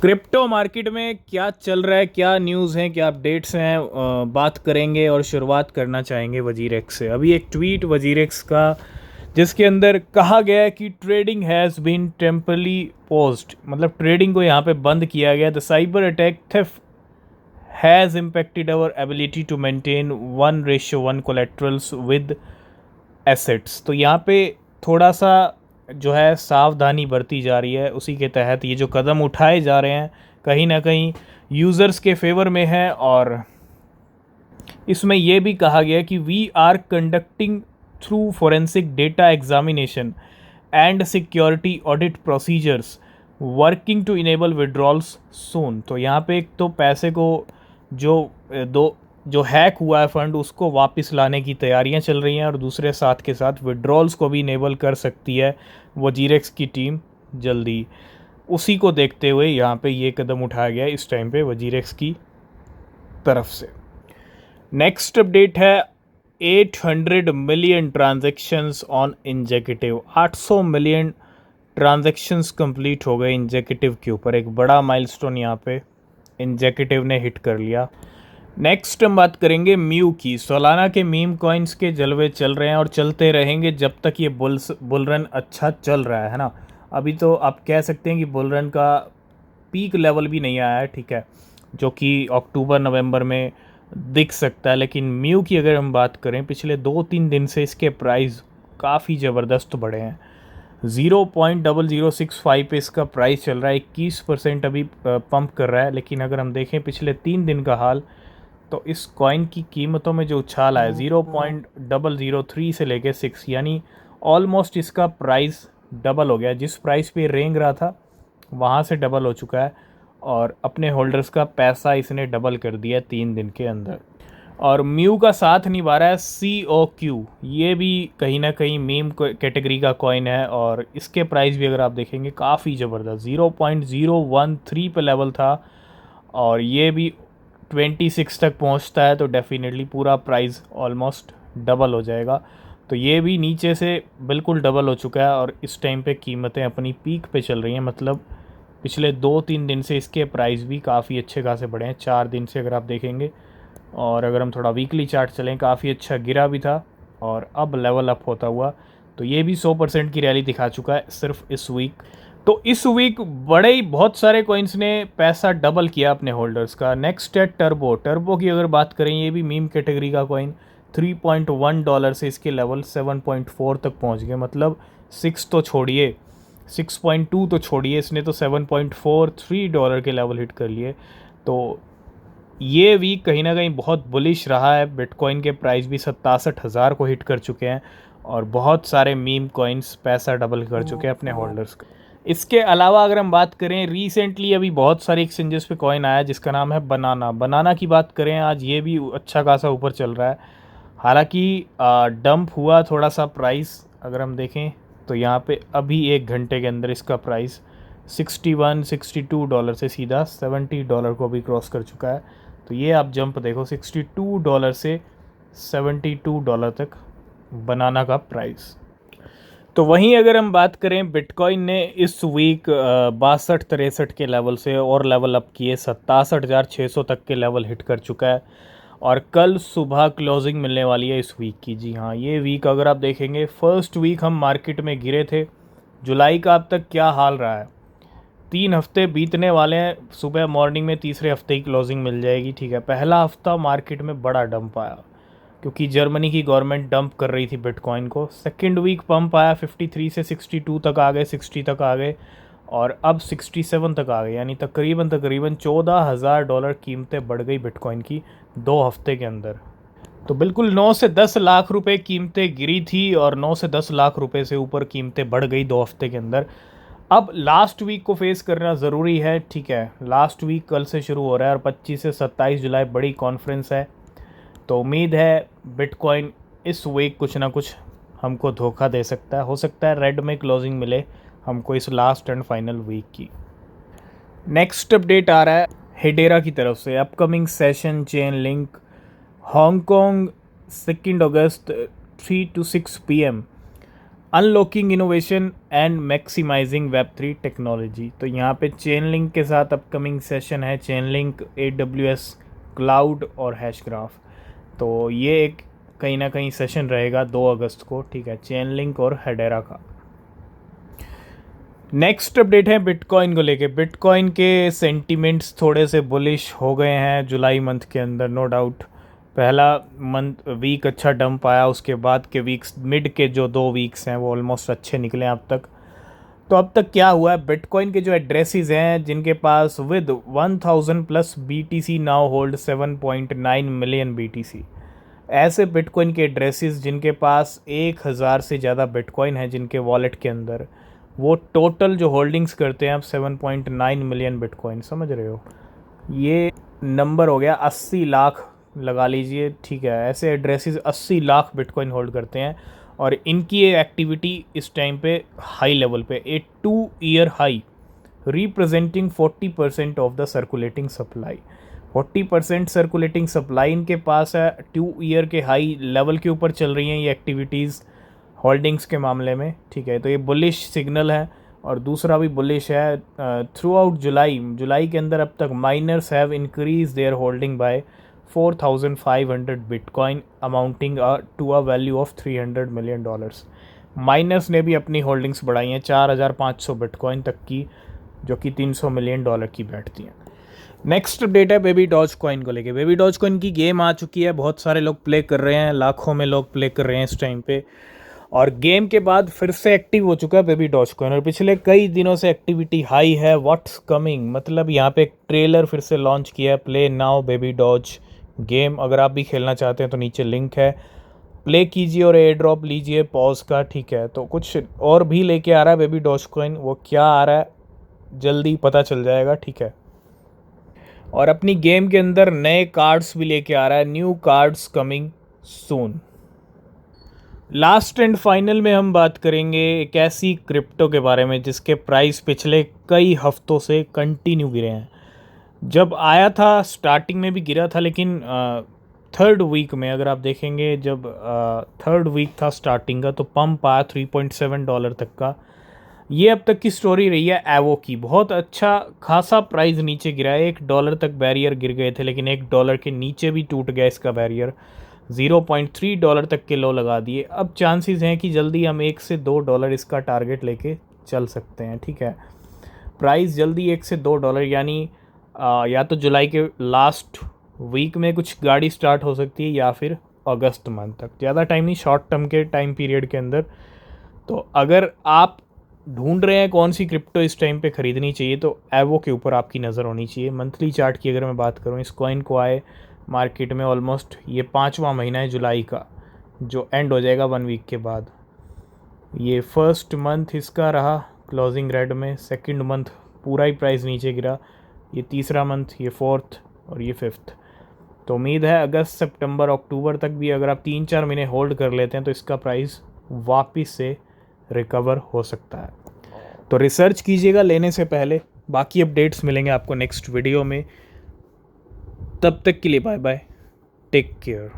Crypto market में क्या चल रहा है, क्या न्यूज़ हैं, क्या अपडेट्स हैं, बात करेंगे और शुरुआत करना चाहेंगे वजीरेक्स से। अभी एक ट्वीट वजीरेक्स का जिसके अंदर कहा गया है कि trading has been temporarily paused, मतलब ट्रेडिंग को यहाँ पे बंद किया गया। The cyber attack theft has impacted our ability to maintain 1:1 collaterals with assets. तो यहाँ पे थोड़ा सा जो है सावधानी बरती जा रही है, उसी के तहत ये जो कदम उठाए जा रहे हैं कहीं ना कहीं यूज़र्स के फेवर में है। और इसमें यह भी कहा गया कि we are conducting thorough forensic data examination and security audit procedures working to enable withdrawals soon. तो यहाँ पे एक तो पैसे को जो हैक हुआ है फंड उसको वापस लाने की तैयारियां चल रही हैं, और दूसरे साथ के साथ विड्रॉल्स को भी इनेबल कर सकती है वजीरेक्स की टीम जल्दी। उसी को देखते हुए यहाँ पे ये कदम उठाया गया इस टाइम पे वजीरेक्स की तरफ से। नेक्स्ट अपडेट है 800 million transactions on injective. 800 million transactions complete हो गए इंजेक्टिव के ऊपर। एक बड़ा माइलस्टोन यहाँ पे इंजेक्टिव ने हिट कर लिया। नेक्स्ट हम बात करेंगे म्यू की। सोलाना के मीम कॉइन्स के जलवे चल रहे हैं और चलते रहेंगे जब तक ये बुल रन अच्छा चल रहा है ना। अभी तो आप कह सकते हैं कि बुल रन का पीक लेवल भी नहीं आया है, ठीक है, जो कि अक्टूबर नवंबर में दिख सकता है। लेकिन म्यू की अगर हम बात करें पिछले 2-3 दिन से इसके प्राइस काफ़ी ज़बरदस्त बढ़े हैं। 0.0065 पे इसका प्राइस चल रहा है। 21% अभी पंप कर रहा है। लेकिन अगर हम देखें पिछले 3 दिन का हाल, तो इस कॉइन की कीमतों में जो उछाल आया 0.003 से लेके 6, यानी ऑलमोस्ट इसका प्राइस डबल हो गया। जिस प्राइस पे रेंग रहा था वहाँ से डबल हो चुका है, और अपने होल्डर्स का पैसा इसने डबल कर दिया 3 दिन के अंदर। और म्यू का साथ निभा रहा है COQ। ये भी कहीं ना कहीं मीम कैटेगरी का कॉइन है, और इसके प्राइस भी अगर आप देखेंगे काफ़ी ज़बरदस्त 0.013 पे लेवल था, और ये भी 26 तक पहुंचता है तो डेफिनेटली पूरा प्राइस ऑलमोस्ट डबल हो जाएगा। तो ये भी नीचे से बिल्कुल डबल हो चुका है, और इस टाइम पे कीमतें अपनी पीक पे चल रही हैं। मतलब पिछले 2-3 दिन से इसके प्राइस भी काफ़ी अच्छे खासे बढ़े हैं। 4 दिन से अगर आप देखेंगे, और अगर हम थोड़ा वीकली चार्ट चलें काफ़ी अच्छा गिरा भी था और अब लेवल अप होता हुआ, तो ये भी 100% की रैली दिखा चुका है सिर्फ इस वीक। तो इस वीक बहुत सारे कॉइन्स ने पैसा डबल किया अपने होल्डर्स का। नेक्स्ट है टर्बो की अगर बात करें, ये भी मीम कैटेगरी का कॉइन। $3.1 से इसके लेवल 7.4 तक पहुंच गए। मतलब 6 तो छोड़िए, 6.2 तो छोड़िए, इसने तो $7.43 के लेवल हिट कर लिए। तो ये वीक कहीं ना कहीं बहुत बुलिश रहा है। बिटकॉइन के प्राइस भी 67,000 को हिट कर चुके हैं, और बहुत सारे मीम कॉइन्स पैसा डबल कर चुके हैं अपने होल्डर्स का। इसके अलावा अगर हम बात करें, रिसेंटली अभी बहुत सारे एक्सचेंजेस पे कॉइन आया जिसका नाम है बनाना की बात करें, आज ये भी अच्छा खासा ऊपर चल रहा है। हालांकि डंप हुआ थोड़ा सा प्राइस अगर हम देखें, तो यहाँ पे अभी 1 घंटे के अंदर इसका प्राइस $61-62 से सीधा $70 को भी क्रॉस कर चुका है। तो ये आप जंप देखो, $62 से $72 तक बनाना का प्राइस। तो वहीं अगर हम बात करें, बिटकॉइन ने इस वीक 62-63 के लेवल से और लेवल अप किए, 67,600 तक के लेवल हिट कर चुका है, और कल सुबह क्लोजिंग मिलने वाली है इस वीक की। जी हाँ, ये वीक अगर आप देखेंगे, फर्स्ट वीक हम मार्केट में गिरे थे। जुलाई का अब तक क्या हाल रहा है, 3 हफ्ते बीतने वाले हैं। सुबह मॉर्निंग में तीसरे हफ्ते की क्लोजिंग मिल जाएगी, ठीक है। पहला हफ्ता मार्केट में बड़ा डंप आया क्योंकि जर्मनी की गवर्नमेंट डंप कर रही थी बिटकॉइन को। सेकेंड वीक पंप आया, 53 से 62 तक आ गए, 60 तक आ गए, और अब 67 तक आ गए। यानी तकरीबन $14,000 कीमतें बढ़ गई बिटकॉइन की 2 हफ्ते के अंदर। तो बिल्कुल 9 से 10 लाख रुपए कीमतें गिरी थी, और 9 से 10 लाख रुपए से ऊपर कीमतें बढ़ गई 2 हफ्ते के अंदर। अब लास्ट वीक को फेस करना ज़रूरी है, ठीक है। लास्ट वीक कल से शुरू हो रहा है, और 25 से 27 जुलाई बड़ी कॉन्फ्रेंस है। तो उम्मीद है बिटकॉइन इस वीक कुछ ना कुछ हमको धोखा दे सकता है। हो सकता है रेड में क्लोजिंग मिले हमको इस लास्ट एंड फाइनल वीक की। नेक्स्ट अपडेट आ रहा है हेडेरा की तरफ से। Upcoming session Chainlink Hong Kong 2 August 3 to 6 PM। Unlocking innovation and maximising web3 technology. तो यहाँ पे चेन लिंक के साथ अपकमिंग सेशन है, चेन लिंक, AWS क्लाउड और हैशग्राफ। तो ये एक कहीं ना कहीं सेशन रहेगा 2 अगस्त को, ठीक है, चेन लिंक और हेडेरा का। नेक्स्ट अपडेट है बिटकॉइन को लेके। बिटकॉइन के सेंटिमेंट्स थोड़े से बुलिश हो गए हैं जुलाई मंथ के अंदर, नो डाउट। पहला मंथ वीक अच्छा डंप आया, उसके बाद के वीक्स, मिड के जो 2 वीक्स हैं वो ऑलमोस्ट अच्छे निकले अब तक। तो अब तक क्या हुआ है, बिटकॉइन के जो एड्रेसेस हैं जिनके पास with 1000 plus BTC now hold 7.9 million BTC। ऐसे बिटकॉइन के एड्रेसेस जिनके पास 1000 से ज़्यादा बिटकॉइन है जिनके वॉलेट के अंदर, वो टोटल जो होल्डिंग्स करते हैं अब 7.9 मिलियन बिटकॉइन। समझ रहे हो, ये नंबर हो गया 80 लाख लगा लीजिए, ठीक है। ऐसे एड्रेसेस 80 लाख बिटकॉइन होल्ड करते हैं और इनकी ये एक्टिविटी इस टाइम पे हाई लेवल पे, ए 2 year high, representing 40% of the circulating supply. 40% circulating supply इनके पास है, 2 ईयर के हाई लेवल के ऊपर चल रही हैं ये एक्टिविटीज़ होल्डिंग्स के मामले में, ठीक है। तो ये बुलिश सिग्नल है। और दूसरा भी बुलिश है, थ्रू आउट जुलाई के अंदर अब तक miners have increase their holding by 4500 bitcoin amounting to a value of $300 million. Miners ने भी अपनी होल्डिंग्स बढ़ाई हैं 4500 बिटकॉइन तक की, जो कि $300 मिलियन की बैठती हैं। नेक्स्ट अपडेट है बेबी डॉज कॉइन को लेके। बेबी डॉज कॉइन की गेम आ चुकी है, बहुत सारे लोग प्ले कर रहे हैं, लाखों में लोग प्ले कर रहे हैं इस टाइम पे। और गेम के बाद फिर से एक्टिव हो चुका है बेबी डॉज कॉइन और पिछले कई दिनों से एक्टिविटी हाई है। व्हाट्स कमिंग, मतलब यहाँ पे एक ट्रेलर फिर से लॉन्च किया है, play now baby doge game. अगर आप भी खेलना चाहते हैं तो नीचे लिंक है, प्ले कीजिए और एयर ड्रॉप लीजिए पॉज का, ठीक है। तो कुछ और भी लेके आ रहा है बेबी डॉज कॉइन, वो क्या आ रहा है जल्दी पता चल जाएगा, ठीक है। और अपनी गेम के अंदर नए कार्ड्स भी लेके आ रहा है, new cards coming soon. Last and final में हम बात करेंगे एक ऐसी क्रिप्टो के बारे में जिसके प्राइस पिछले कई हफ्तों से कंटिन्यू गिरे हैं। जब आया था स्टार्टिंग में भी गिरा था, लेकिन थर्ड वीक में अगर आप देखेंगे, जब थर्ड वीक था स्टार्टिंग का, तो पंप आया $3.7 तक का। ये अब तक की स्टोरी रही है एवो की। बहुत अच्छा खासा प्राइस नीचे गिरा है, $1 तक बैरियर गिर गए थे, लेकिन $1 के नीचे भी टूट गया इसका बैरियर, $0.3 तक के लो लगा दिए। अब चांसेस हैं कि जल्दी हम $1 से $2 इसका टारगेट लेके चल सकते हैं, ठीक है। प्राइस जल्दी $1 से $2 यानी या तो जुलाई के लास्ट वीक में कुछ गाड़ी स्टार्ट हो सकती है या फिर अगस्त मंथ तक, ज़्यादा टाइम नहीं, शॉर्ट टर्म के टाइम पीरियड के अंदर। तो अगर आप ढूंढ रहे हैं कौन सी क्रिप्टो इस टाइम पे ख़रीदनी चाहिए, तो एवो के ऊपर आपकी नज़र होनी चाहिए। मंथली चार्ट की अगर मैं बात करूँ, इस कॉइन को आए मार्केट में ऑलमोस्ट ये 5वां महीना है जुलाई का, जो एंड हो जाएगा 1 वीक के बाद। ये फर्स्ट मंथ इसका रहा क्लोजिंग रेड में, सेकंड मंथ पूरा ही प्राइस नीचे गिरा, ये तीसरा मंथ, ये फोर्थ और ये फिफ्थ। तो उम्मीद है अगस्त सितंबर अक्टूबर तक भी अगर आप 3-4 महीने होल्ड कर लेते हैं तो इसका प्राइस वापस से रिकवर हो सकता है। तो रिसर्च कीजिएगा लेने से पहले। बाकी अपडेट्स मिलेंगे आपको नेक्स्ट वीडियो में, तब तक के लिए बाय बाय, टेक केयर।